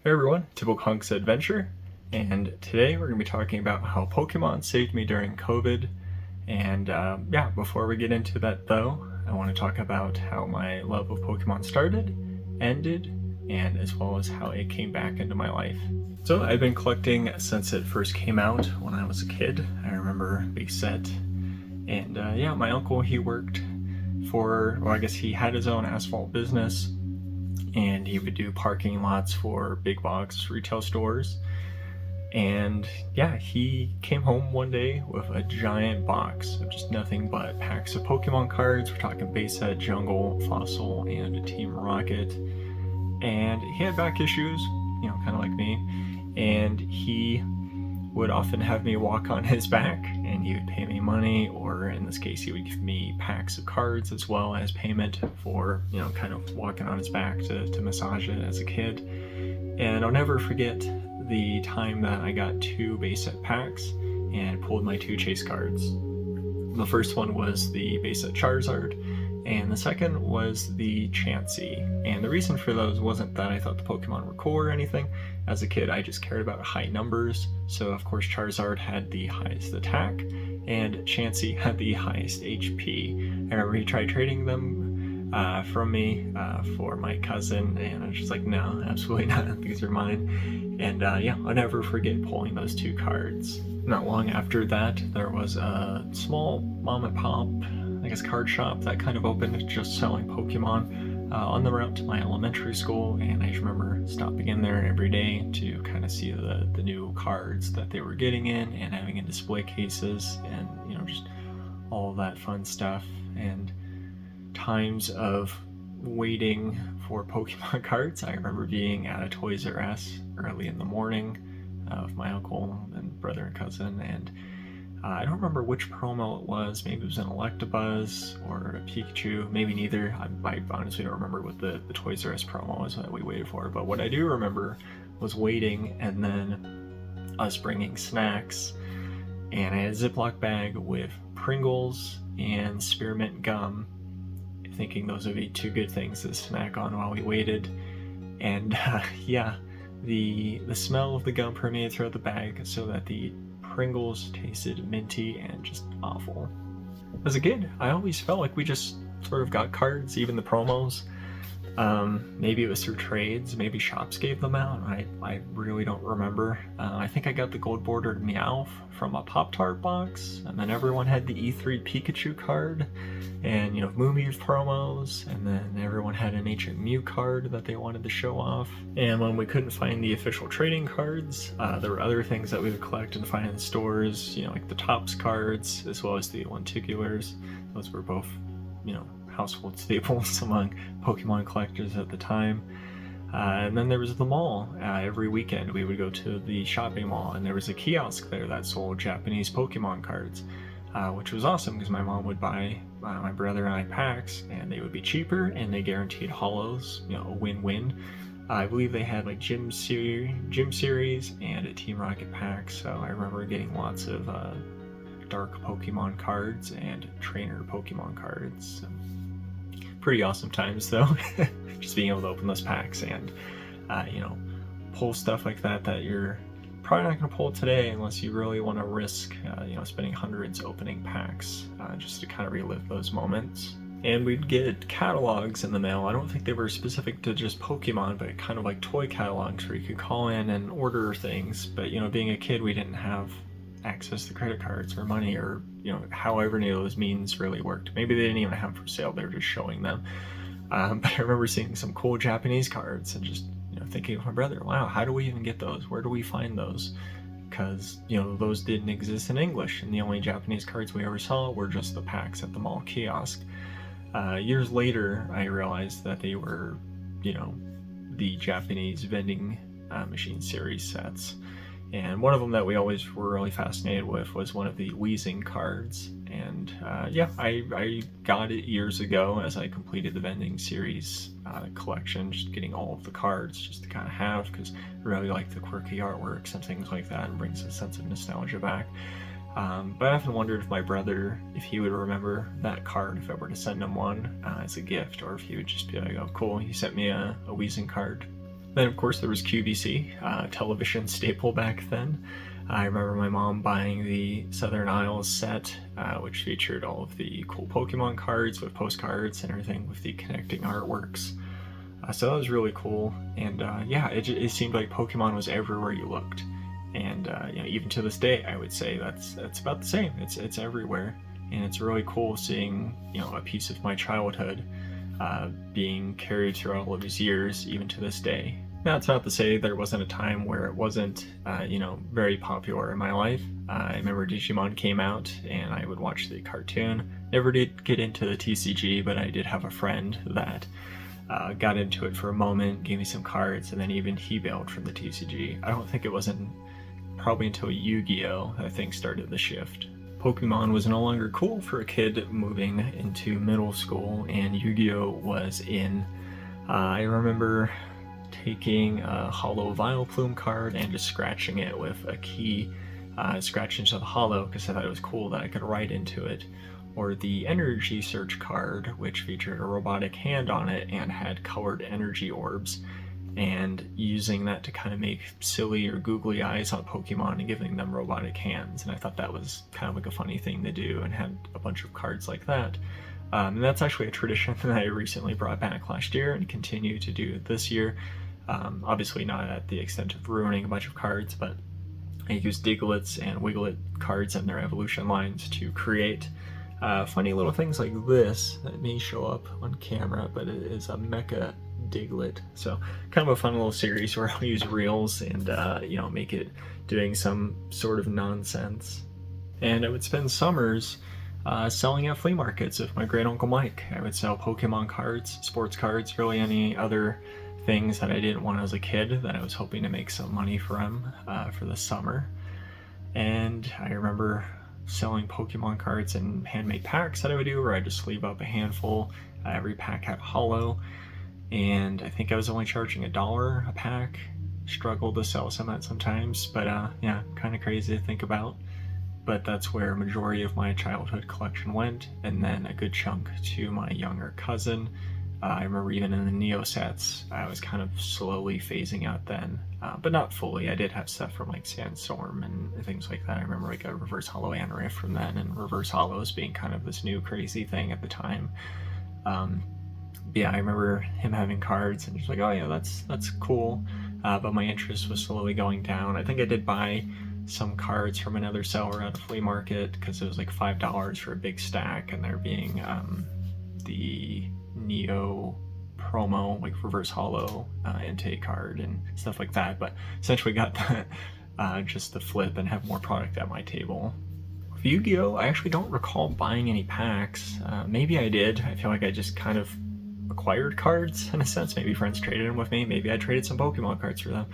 Hey everyone, Typical Hunks Adventure, and today we're going to be talking about how Pokemon saved me during COVID. And yeah, before we get into that though, I want to talk about how my love of Pokemon started, ended, and as well as how it came back into my life. So I've been collecting since it first came out when I was a kid. I remember Big Set, and yeah, my uncle, he worked I guess he had his own asphalt business, and he would do parking lots for big box retail stores. And yeah, he came home one day with a giant box of just nothing but packs of Pokemon cards. We're talking base set, jungle, fossil, and Team Rocket. And he had back issues, kind of like me. And he would often have me walk on his back, and he would pay me money, or in this case he would give me packs of cards as well as payment for kind of walking on his back to massage it as a kid. And I'll never forget the time that I got 2 base set packs and pulled my 2 chase cards. The first one was the base set Charizard, and the second was the Chansey. And the reason for those wasn't that I thought the Pokemon were cool or anything. As a kid, I just cared about high numbers. So of course Charizard had the highest attack, and Chansey had the highest HP. I remember he tried trading them from me for my cousin, and I was just like, no, absolutely not, these are mine. And yeah, I'll never forget pulling those 2 cards. Not long after that, there was a small mom and pop, I guess, card shop that kind of opened just selling Pokemon on the route to my elementary school, and I just remember stopping in there every day to kind of see the new cards that they were getting in and having in display cases, and just all that fun stuff. And times of waiting for Pokemon cards, I remember being at a Toys R Us early in the morning with my uncle and brother and cousin, and I don't remember which promo it was. Maybe it was an Electabuzz or a Pikachu, maybe neither. I honestly don't remember what the Toys R Us promo was that we waited for, but what I do remember was waiting and then us bringing snacks, and I had a Ziploc bag with Pringles and spearmint gum, thinking those would be 2 good things to snack on while we waited. And yeah, the smell of the gum permeated throughout the bag so that the Pringles tasted minty and just awful. As a kid, I always felt like we just sort of got cards, even the promos. Maybe it was through trades, maybe shops gave them out. I really don't remember. I think I got the gold bordered Meowth from a Pop-Tart box, and then everyone had the E3 Pikachu card, and Moomoo promos, and then everyone had an Ancient Mew card that they wanted to show off. And when we couldn't find the official trading cards, there were other things that we would collect and find in stores, like the Topps cards, as well as the Lenticulars. Those were both, household staples among Pokemon collectors at the time. And then there was the mall. Every weekend we would go to the shopping mall, and there was a kiosk there that sold Japanese Pokemon cards, which was awesome because my mom would buy my brother and I packs, and they would be cheaper, and they guaranteed holos, a win-win. I believe they had like Gym Series and a Team Rocket pack, so I remember getting lots of dark Pokemon cards and trainer Pokemon cards. Pretty awesome times though, just being able to open those packs and pull stuff like that you're probably not going to pull today unless you really want to risk spending hundreds opening packs just to kind of relive those moments. And we'd get catalogs in the mail. I don't think they were specific to just Pokemon, but kind of like toy catalogs where you could call in and order things. But being a kid, we didn't have access to credit cards or money, or however any of those means really worked. Maybe they didn't even have them for sale, they were just showing them. But I remember seeing some cool Japanese cards and just thinking of my brother, wow, how do we even get those? Where do we find those? Because those didn't exist in English, and the only Japanese cards we ever saw were just the packs at the mall kiosk. Years later, I realized that they were the Japanese vending machine series sets. And one of them that we always were really fascinated with was one of the Weezing cards. And yeah, I got it years ago as I completed the vending series collection, just getting all of the cards just to kind of have, because I really like the quirky artworks and things like that, and brings a sense of nostalgia back. But I often wondered if my brother, if he would remember that card if I were to send him one as a gift, or if he would just be like, oh cool, he sent me a Weezing card. Then of course there was QVC, television staple back then. I remember my mom buying the Southern Isles set, which featured all of the cool Pokemon cards with postcards and everything with the connecting artworks. So that was really cool, and it seemed like Pokemon was everywhere you looked. And even to this day, I would say that's about the same. It's everywhere, and it's really cool seeing a piece of my childhood being carried through all of these years, even to this day. Now, it's not to say there wasn't a time where it wasn't, very popular in my life. I remember Digimon came out, and I would watch the cartoon. Never did get into the TCG, but I did have a friend that got into it for a moment, gave me some cards, and then even he bailed from the TCG. I don't think it wasn't probably until Yu-Gi-Oh! I think started the shift. Pokemon was no longer cool for a kid moving into middle school, and Yu-Gi-Oh! Was in. I remember taking a hollow Vileplume card and just scratching it with a key, scratch into the hollow because I thought it was cool that I could write into it. Or the Energy Search card, which featured a robotic hand on it and had colored energy orbs, and using that to kind of make silly or googly eyes on Pokemon and giving them robotic hands. And I thought that was kind of like a funny thing to do, and had a bunch of cards like that. And that's actually a tradition that I recently brought back last year and continue to do this year. Obviously not at the extent of ruining a bunch of cards, but I use Digletts and Wiglett cards and their evolution lines to create funny little things like this that may show up on camera, but it is a Mecha Diglett. So kind of a fun little series where I'll use reels and make it doing some sort of nonsense. And I would spend summers selling at flea markets with my great uncle Mike. I would sell Pokemon cards, sports cards, really any other things that I didn't want as a kid that I was hoping to make some money from for the summer. And I remember selling Pokemon cards in handmade packs that I would do, where I just sleeve up a handful. Every pack had hollow, and I think I was only charging $1 a pack. Struggled to sell some at sometimes, but kind of crazy to think about. But that's where a majority of my childhood collection went, and then a good chunk to my younger cousin. I remember even in the Neo sets, I was kind of slowly phasing out then, but not fully. I did have stuff from like Sandstorm and things like that. I remember like a Reverse Hollow Anariff from then, and Reverse Hollows being kind of this new crazy thing at the time. I remember him having cards and just like, oh yeah, that's cool. But my interest was slowly going down. I think I did buy some cards from another seller at a flea market because it was like $5 for a big stack, and there being the Neo promo, like Reverse Hollow intake card and stuff like that. But essentially got that just to flip and have more product at my table. With Yu-Gi-Oh! I actually don't recall buying any packs. Maybe I did. I feel like I just kind of acquired cards in a sense. Maybe friends traded them with me. Maybe I traded some Pokemon cards for them.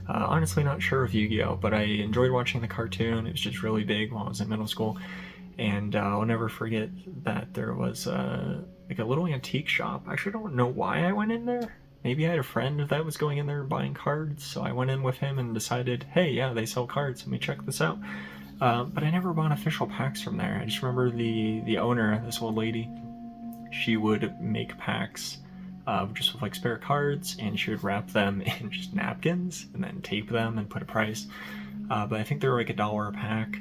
Honestly not sure with Yu-Gi-Oh! But I enjoyed watching the cartoon. It was just really big while I was in middle school. And I'll never forget that there was like a little antique shop. I actually don't know why I went in there. Maybe I had a friend that was going in there buying cards, so I went in with him and decided, hey, yeah, they sell cards, let me check this out. But I never bought official packs from there. I just remember the owner, this old lady, she would make packs just with like spare cards, and she would wrap them in just napkins and then tape them and put a price. But I think they were like $1 a pack.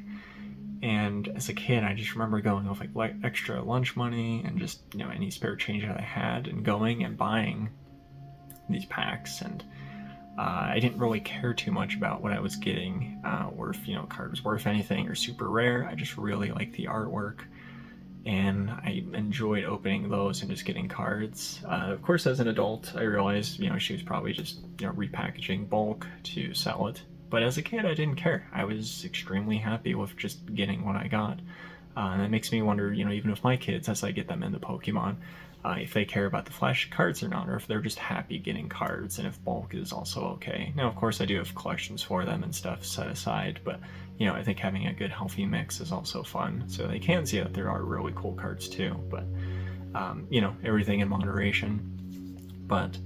And as a kid, I just remember going with like extra lunch money and just any spare change that I had, and going and buying these packs. And I didn't really care too much about what I was getting, or if card was worth anything or super rare. I just really liked the artwork, and I enjoyed opening those and just getting cards. Of course, as an adult, I realized she was probably just repackaging bulk to sell it. But as a kid, I didn't care. I was extremely happy with just getting what I got. And that makes me wonder, even with my kids, as I get them into Pokemon, if they care about the flash cards or not, or if they're just happy getting cards, and if bulk is also okay. Now, of course, I do have collections for them and stuff set aside, but, I think having a good, healthy mix is also fun. So they can see that there are really cool cards too, but, everything in moderation. But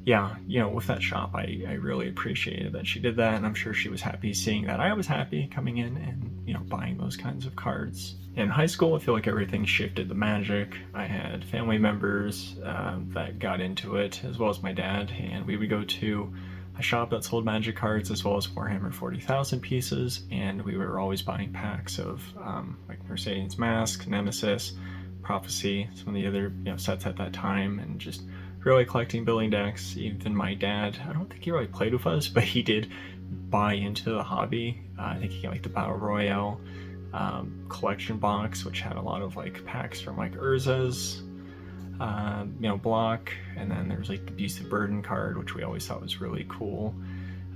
yeah, with that shop, I really appreciated that she did that, and I'm sure she was happy seeing that I was happy coming in and, buying those kinds of cards. In high school, I feel like everything shifted to Magic. I had family members that got into it, as well as my dad, and we would go to a shop that sold magic cards as well as Warhammer 40,000 pieces, and we were always buying packs of like Mercedes Mask, Nemesis, Prophecy, some of the other sets at that time, and just really collecting building decks. Even my dad, I don't think he really played with us, but he did buy into the hobby. I think he got like the Battle Royale collection box, which had a lot of like packs from like Urza's block, and then there's like the Beast of Burden card, which we always thought was really cool.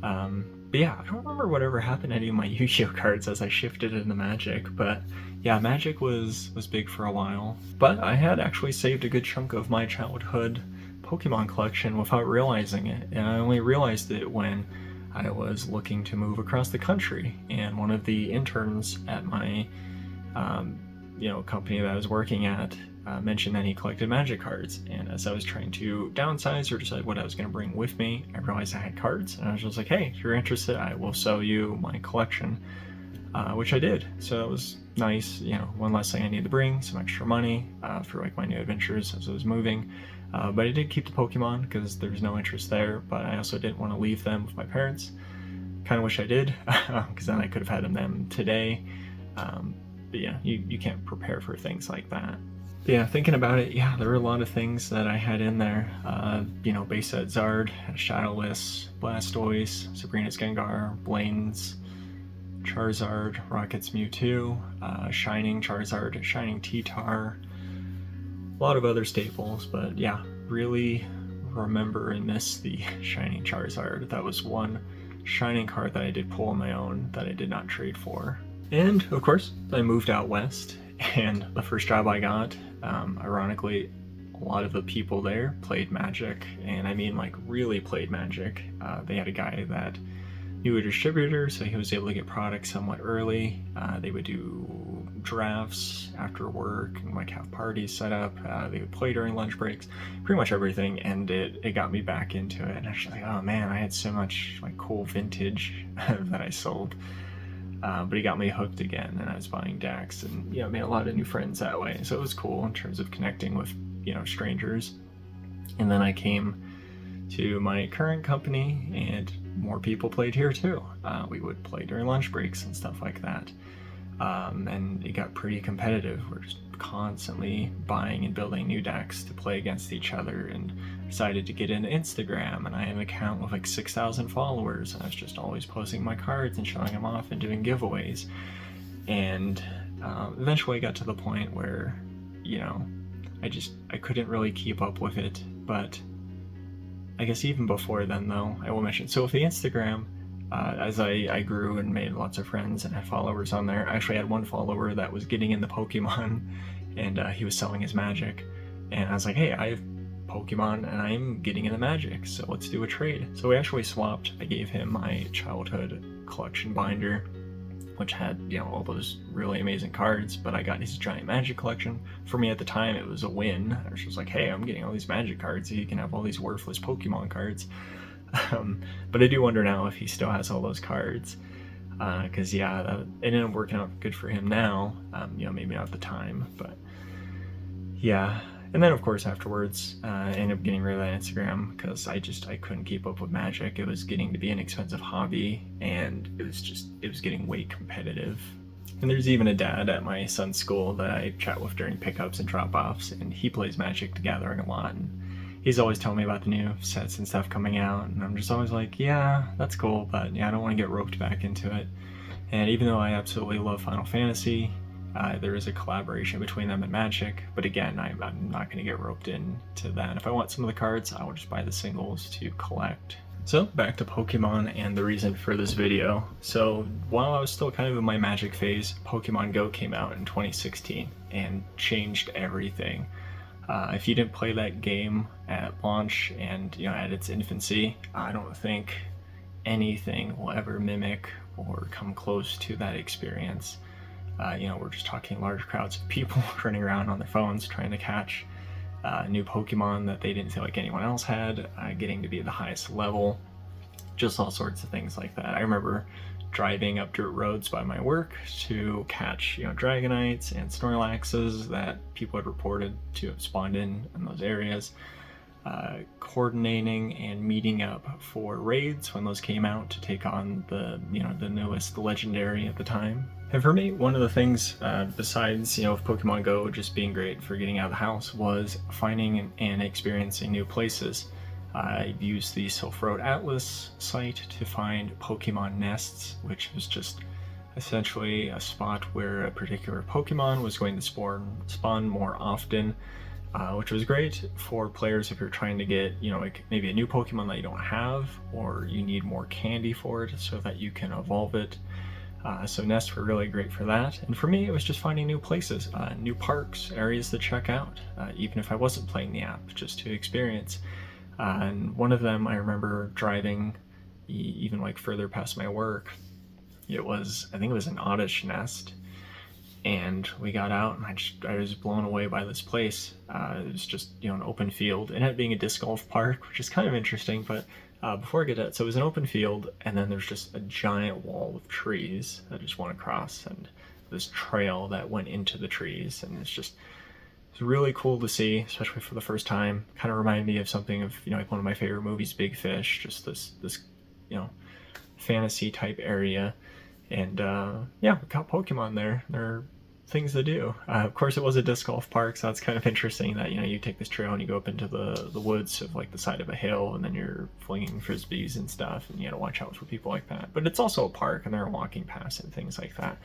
But yeah, I don't remember whatever happened to any of my Yu-Gi-Oh cards as I shifted into Magic, but yeah, Magic was big for a while. But I had actually saved a good chunk of my childhood Pokemon collection without realizing it, and I only realized it when I was looking to move across the country, and one of the interns at my company that I was working at mentioned that he collected Magic cards, and as I was trying to downsize or decide what I was going to bring with me, I realized I had cards, and I was just like, hey, if you're interested, I will sell you my collection, which I did. So that was nice, one less thing I needed to bring, some extra money for like my new adventures as I was moving. But I did keep the Pokemon because there's no interest there, but I also didn't want to leave them with my parents. Kind of wish I did, because then I could have had them today. But yeah, you can't prepare for things like that. But yeah, thinking about it, yeah, there were a lot of things that I had in there. Base set Zard, Shadowless, Blastoise, Sabrina's Gengar, Blaine's Charizard, Rocket's Mewtwo, Shining Charizard, Shining T-Tar, a lot of other staples, but yeah, really remember and miss the Shining Charizard. That was one Shining card that I did pull on my own that I did not trade for. And of course, I moved out west, and the first job I got, ironically, a lot of the people there played Magic, and I mean like really played Magic. They had a guy that knew a distributor, so he was able to get products somewhat early. They would do drafts after work and like have parties set up. They would play during lunch breaks, pretty much everything, and it got me back into it. And I was like, oh man, I had so much like cool vintage that I sold. But he got me hooked again, and I was buying decks, and made a lot of new friends that way. So it was cool in terms of connecting with strangers. And then I came to my current company, and more people played here too. We would play during lunch breaks and stuff like that. And it got pretty competitive. We're just constantly buying and building new decks to play against each other, and decided to get into Instagram, and I have an account with like 6,000 followers, and I was just always posting my cards and showing them off and doing giveaways. And eventually I got to the point where I couldn't really keep up with it. But I guess even before then, though, I will mention, so with the Instagram, as I grew and made lots of friends and had followers on there, I actually had one follower that was getting into Pokemon, and he was selling his Magic, and I was like, hey, I have Pokemon and I'm getting into Magic, so let's do a trade. So we actually swapped. I gave him my childhood collection binder, which had all those really amazing cards, but I got his giant Magic collection. For me at the time, it was a win. I was just like, hey, I'm getting all these Magic cards, so you can have all these worthless Pokemon cards. But I do wonder now if he still has all those cards, because it ended up working out good for him now. Maybe not at the time, but yeah. And then of course afterwards, I ended up getting rid of that Instagram because I couldn't keep up with Magic. It was getting to be an expensive hobby, and it was getting way competitive. And there's even a dad at my son's school that I chat with during pickups and drop-offs, and he plays Magic the Gathering a lot, and he's always telling me about the new sets and stuff coming out, and I'm just always like, yeah, that's cool, but yeah, I don't want to get roped back into it. And even though I absolutely love Final Fantasy, there is a collaboration between them and Magic, but again, I'm not going to get roped into that. If I want some of the cards, I will just buy the singles to collect. So back to Pokemon and the reason for this video. So while I was still kind of in my Magic phase, Pokemon Go came out in 2016 and changed everything. If you didn't play that game at launch and at its infancy, I don't think anything will ever mimic or come close to that experience. We're just talking large crowds of people running around on their phones trying to catch new Pokemon that they didn't feel like anyone else had, getting to be at the highest level, just all sorts of things like that. I remember driving up dirt roads by my work to catch Dragonites and Snorlaxes that people had reported to have spawned in those areas. coordinating and meeting up for raids when those came out to take on the newest legendary at the time. And for me, one of the things besides Pokemon Go just being great for getting out of the house was finding and experiencing new places. I used the Silph Road Atlas site to find Pokemon nests, which was just essentially a spot where a particular Pokemon was going to spawn more often, which was great for players if you're trying to get, like maybe a new Pokemon that you don't have, or you need more candy for it so that you can evolve it. So nests were really great for that. And for me, it was just finding new places, new parks, areas to check out, even if I wasn't playing the app, just to experience. And one of them, I remember driving even like further past my work. I think it was an Oddish nest, and we got out and I was blown away by this place. It was just an open field, and it being a disc golf park, which is kind of interesting. But before I get to it, so it was an open field, and then there's just a giant wall of trees that just went across, and this trail that went into the trees, and it's really cool to see, especially for the first time. Kind of reminded me of something of like one of my favorite movies, Big Fish. Just this fantasy type area. And we got Pokemon there. There are things to do. Of course, it was a disc golf park, so that's kind of interesting that you take this trail and you go up into the woods of like the side of a hill, and then you're flinging frisbees and stuff, and you got to watch out for people like that. But it's also a park, and they're walking past and things like that.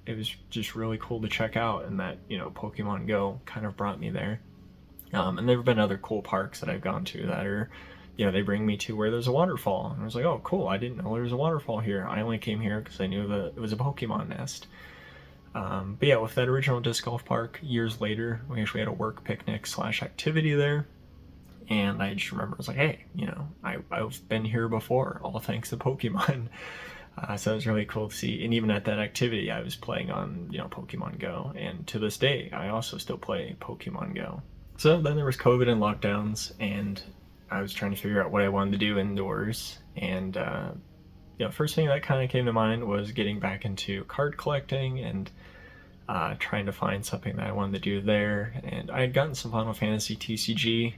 It was just really cool to check out, and that Pokemon Go kind of brought me there. And there have been other cool parks that I've gone to that are, they bring me to where there's a waterfall. And I was like, oh, cool, I didn't know there was a waterfall here. I only came here because I knew that it was a Pokemon nest. With that original disc golf park, years later, we actually had a work picnic / activity there. And I just remember, I was like, hey, I've been here before, all thanks to Pokemon. So it was really cool to see. And even at that activity, I was playing on, Pokemon Go. And to this day, I also still play Pokemon Go. So then there was COVID and lockdowns, and I was trying to figure out what I wanted to do indoors. And, first thing that kind of came to mind was getting back into card collecting and trying to find something that I wanted to do there. And I had gotten some Final Fantasy TCG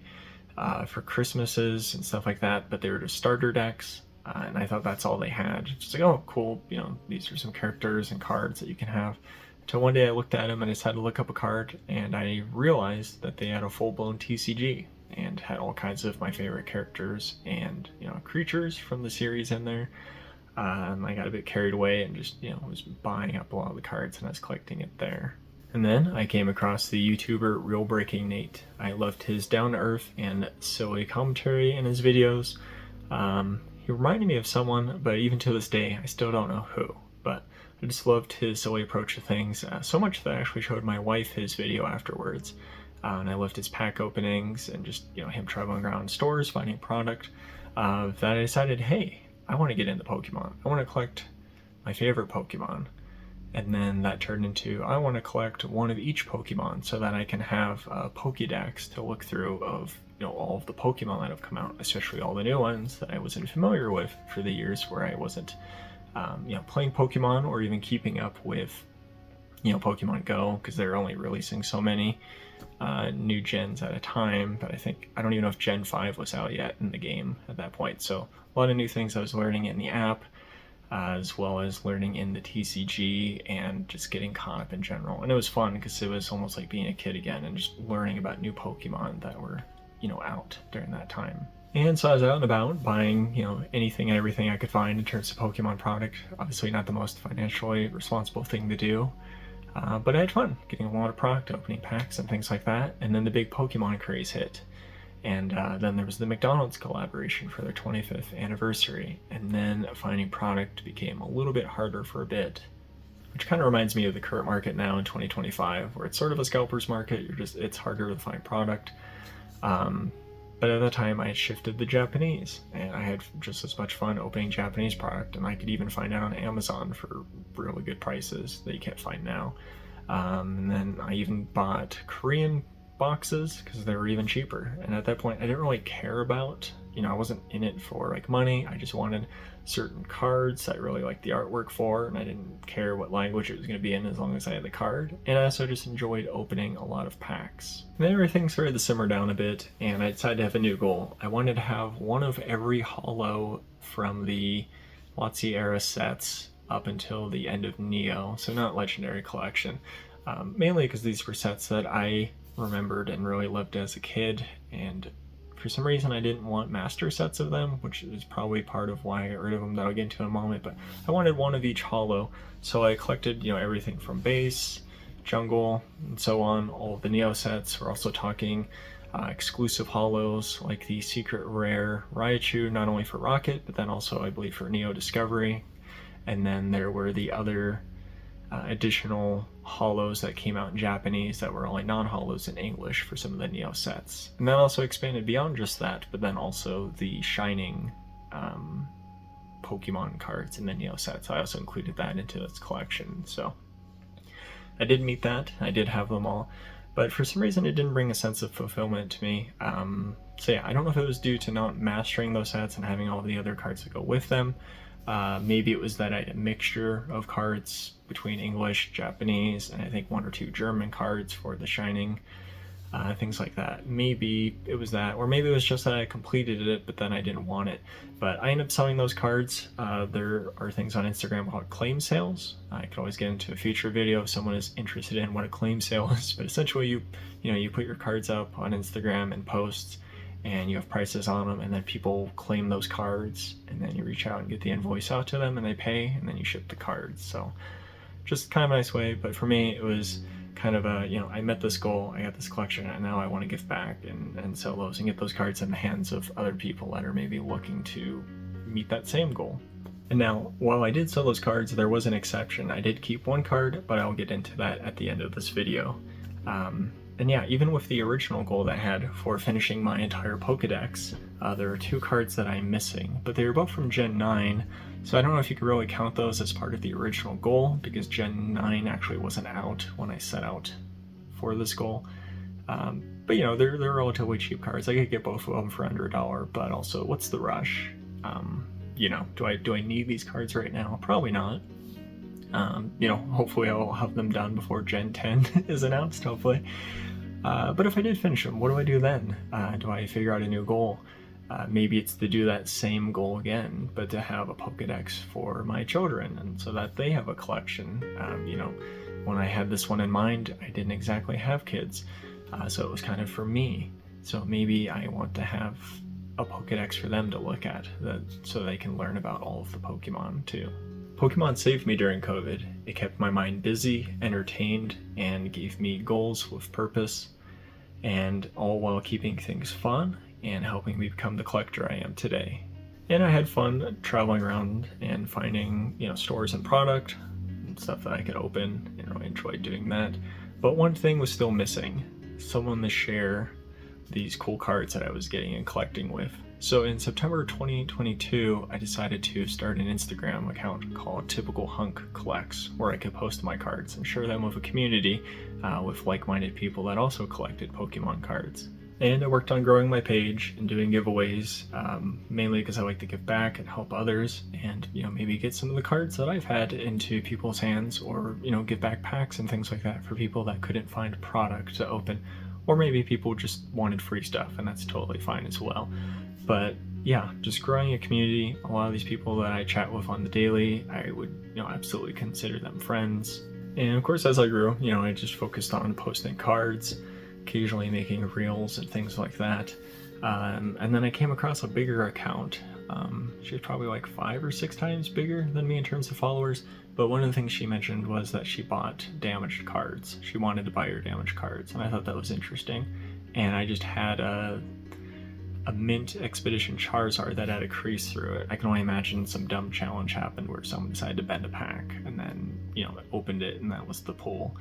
for Christmases and stuff like that, but they were just starter decks. And I thought that's all they had. Just like, oh, cool, these are some characters and cards that you can have. Until one day I looked at them and I decided to look up a card, and I realized that they had a full-blown TCG and had all kinds of my favorite characters and, creatures from the series in there. And I got a bit carried away and just, was buying up a lot of the cards, and I was collecting it there. And then I came across the YouTuber Real Breaking Nate. I loved his down-to-earth and silly commentary in his videos. He reminded me of someone, but even to this day, I still don't know who. But I just loved his silly approach to things, so much that I actually showed my wife his video afterwards. And I loved his pack openings and just, him traveling around stores, finding product. That I decided, hey, I want to get into Pokemon. I want to collect my favorite Pokemon. And then that turned into, I want to collect one of each Pokemon so that I can have a Pokédex to look through of, all of the Pokemon that have come out, especially all the new ones that I wasn't familiar with for the years where I wasn't, playing Pokemon or even keeping up with, Pokemon Go, because they're only releasing so many new gens at a time. But I don't even know if Gen 5 was out yet in the game at that point. So a lot of new things I was learning in the app, as well as learning in the TCG and just getting caught up in general. And it was fun because it was almost like being a kid again and just learning about new Pokemon that were, out during that time. And so I was out and about buying, anything and everything I could find in terms of Pokemon product. Obviously not the most financially responsible thing to do, but I had fun getting a lot of product, opening packs and things like that. And then the big Pokemon craze hit. And then there was the McDonald's collaboration for their 25th anniversary. And then finding product became a little bit harder for a bit, which kind of reminds me of the current market now in 2025, where it's sort of a scalper's market. It's harder to find product. But at the time I had shifted to Japanese, and I had just as much fun opening Japanese product, and I could even find it on Amazon for really good prices that you can't find now. And then I even bought Korean boxes because they were even cheaper. And at that point I didn't really care about I wasn't in it for like money. I just wanted certain cards I really liked the artwork for, and I didn't care what language it was going to be in as long as I had the card. And I also just enjoyed opening a lot of packs. And then everything started to simmer down a bit, and I decided to have a new goal. I wanted to have one of every holo from the WotC era sets up until the end of Neo, so not Legendary Collection. Mainly because these were sets that I remembered and really loved as a kid, and for some reason I didn't want master sets of them, which is probably part of why I got rid of them that I'll get into in a moment, but I wanted one of each holo, so I collected, everything from base, jungle, and so on, all of the Neo sets. We're also talking exclusive holos like the secret rare Raichu, not only for Rocket, but then also I believe for Neo Discovery, and then there were the other additional holos that came out in Japanese that were only non-holos in English for some of the Neo sets. And then also expanded beyond just that, but then also the Shining Pokemon cards in the Neo sets. I also included that into this collection. So I did meet that. I did have them all. But for some reason it didn't bring a sense of fulfillment to me. So yeah, I don't know if it was due to not mastering those sets and having all the other cards that go with them. Maybe it was that I had a mixture of cards between English, Japanese, and I think 1 or 2 German cards for the Shining, things like that. Maybe it was that, or maybe it was just that I completed it, but then I didn't want it. But I ended up selling those cards. There are things on Instagram called claim sales. I could always get into a future video if someone is interested in what a claim sale is, but essentially you put your cards up on Instagram and posts, and you have prices on them, and then people claim those cards, and then you reach out and get the invoice out to them, and they pay, and then you ship the cards. So just kind of a nice way. But for me, it was kind of a, I met this goal, I got this collection, and now I want to give back and sell those and get those cards in the hands of other people that are maybe looking to meet that same goal. And now, while I did sell those cards, there was an exception. I did keep one card, but I'll get into that at the end of this video. And yeah, even with the original goal that I had for finishing my entire Pokedex, there are 2 cards that I'm missing, but they were both from Gen 9, so I don't know if you could really count those as part of the original goal, because Gen 9 actually wasn't out when I set out for this goal. But they're relatively cheap cards. I could get both of them for under $1, but also, what's the rush? Do I need these cards right now? Probably not. Hopefully I'll have them done before Gen 10 is announced, hopefully. But if I did finish them, what do I do then? Do I figure out a new goal? Maybe it's to do that same goal again, but to have a Pokedex for my children, and so that they have a collection. When I had this one in mind, I didn't exactly have kids, so it was kind of for me. So maybe I want to have a Pokedex for them to look at, so they can learn about all of the Pokemon too. Pokemon saved me during COVID. It kept my mind busy, entertained, and gave me goals with purpose, and all while keeping things fun and helping me become the collector I am today. And I had fun traveling around and finding, stores and product and stuff that I could open, and really enjoyed doing that. But one thing was still missing: someone to share these cool cards that I was getting and collecting with. So in September 2022, I decided to start an Instagram account called Typical Hunk Collects, where I could post my cards and share them with a community with like-minded people that also collected Pokemon cards. And I worked on growing my page and doing giveaways, mainly because I like to give back and help others, and maybe get some of the cards that I've had into people's hands, or give back packs and things like that for people that couldn't find product to open, or maybe people just wanted free stuff, and that's totally fine as well. But yeah, just growing a community. A lot of these people that I chat with on the daily, I would absolutely consider them friends. And of course, as I grew, I just focused on posting cards, occasionally making reels and things like that. And then I came across a bigger account. She was probably like 5 or 6 times bigger than me in terms of followers. But one of the things she mentioned was that she bought damaged cards. She wanted to buy her damaged cards, and I thought that was interesting. And I just had a Mint Expedition Charizard that had a crease through it. I can only imagine some dumb challenge happened where someone decided to bend a pack, and then, opened it, and that was the pull.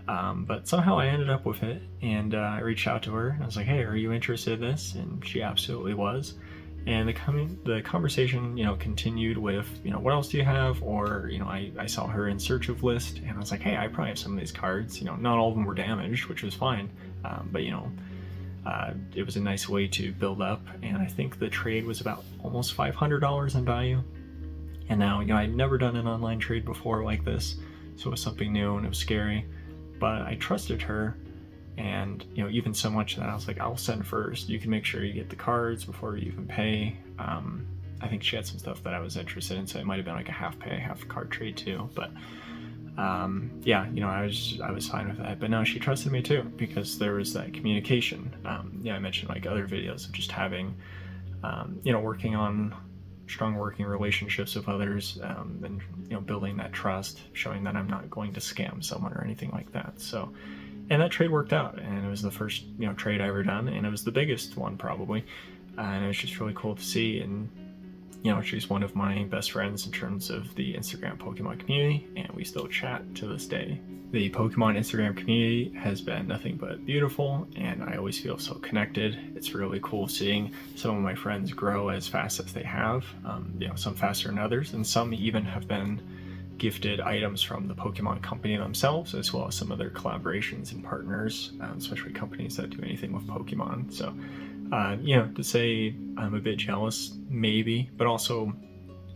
But somehow I ended up with it, and I reached out to her, and I was like, hey, are you interested in this? And she absolutely was. And the conversation, continued with, what else do you have? Or, I saw her in search of list, and I was like, hey, I probably have some of these cards. Not all of them were damaged, which was fine. But, It was a nice way to build up, and I think the trade was about almost $500 in value. And now, I'd never done an online trade before like this, so it was something new and it was scary, but I trusted her. And even so much that I was like, I'll send first. You can make sure you get the cards before you even pay. I think she had some stuff that I was interested in, so it might have been like a half pay, half card trade too. But yeah, I was fine with that. But no, she trusted me too, because there was that communication. I mentioned like other videos of just having, working on strong working relationships with others, and building that trust, showing that I'm not going to scam someone or anything like that. So. And that trade worked out, and it was the first trade I ever done, and it was the biggest one probably, and it was just really cool to see. And she's one of my best friends in terms of the Instagram Pokemon community, and we still chat to this day. The Pokemon Instagram community has been nothing but beautiful, and I always feel so connected. It's really cool seeing some of my friends grow as fast as they have, some faster than others, and some even have been gifted items from the Pokemon company themselves, as well as some of their collaborations and partners, especially companies that do anything with Pokemon. So, to say I'm a bit jealous, maybe, but also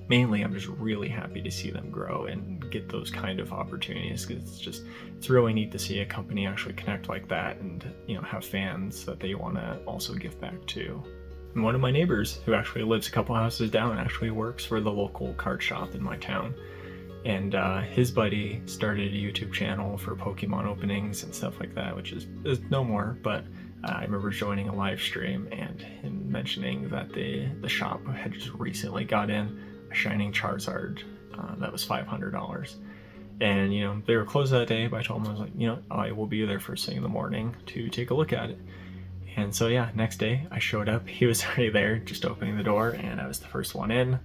mainly I'm just really happy to see them grow and get those kind of opportunities, because it's really neat to see a company actually connect like that and, have fans that they want to also give back to. And one of my neighbors, who actually lives a couple houses down, actually works for the local card shop in my town. And his buddy started a YouTube channel for Pokemon openings and stuff like that, which is no more, but I remember joining a live stream and him mentioning that the shop had just recently got in a Shining Charizard that was $500. And, they were closed that day, but I told him, I was like, I will be there first thing in the morning to take a look at it. And so, yeah, next day I showed up, he was already there, just opening the door, and I was the first one in.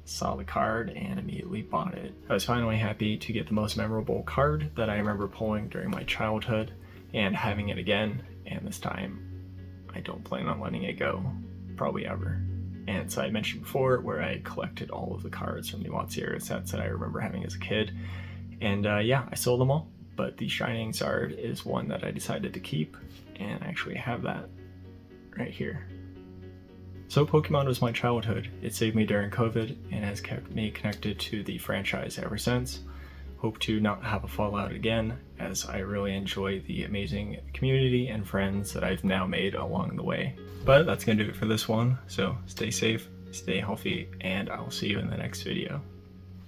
Saw the card and immediately bought it. I was finally happy to get the most memorable card that I remember pulling during my childhood and having it again, and this time I don't plan on letting it go, probably ever. And so I mentioned before where I collected all of the cards from the Watsira sets that I remember having as a kid, and I sold them all, but the Shining Zard is one that I decided to keep, and I actually have that right here. So Pokemon was my childhood. It saved me during COVID and has kept me connected to the franchise ever since. Hope to not have a fallout again, as I really enjoy the amazing community and friends that I've now made along the way. But that's going to do it for this one, so stay safe, stay healthy, and I'll see you in the next video.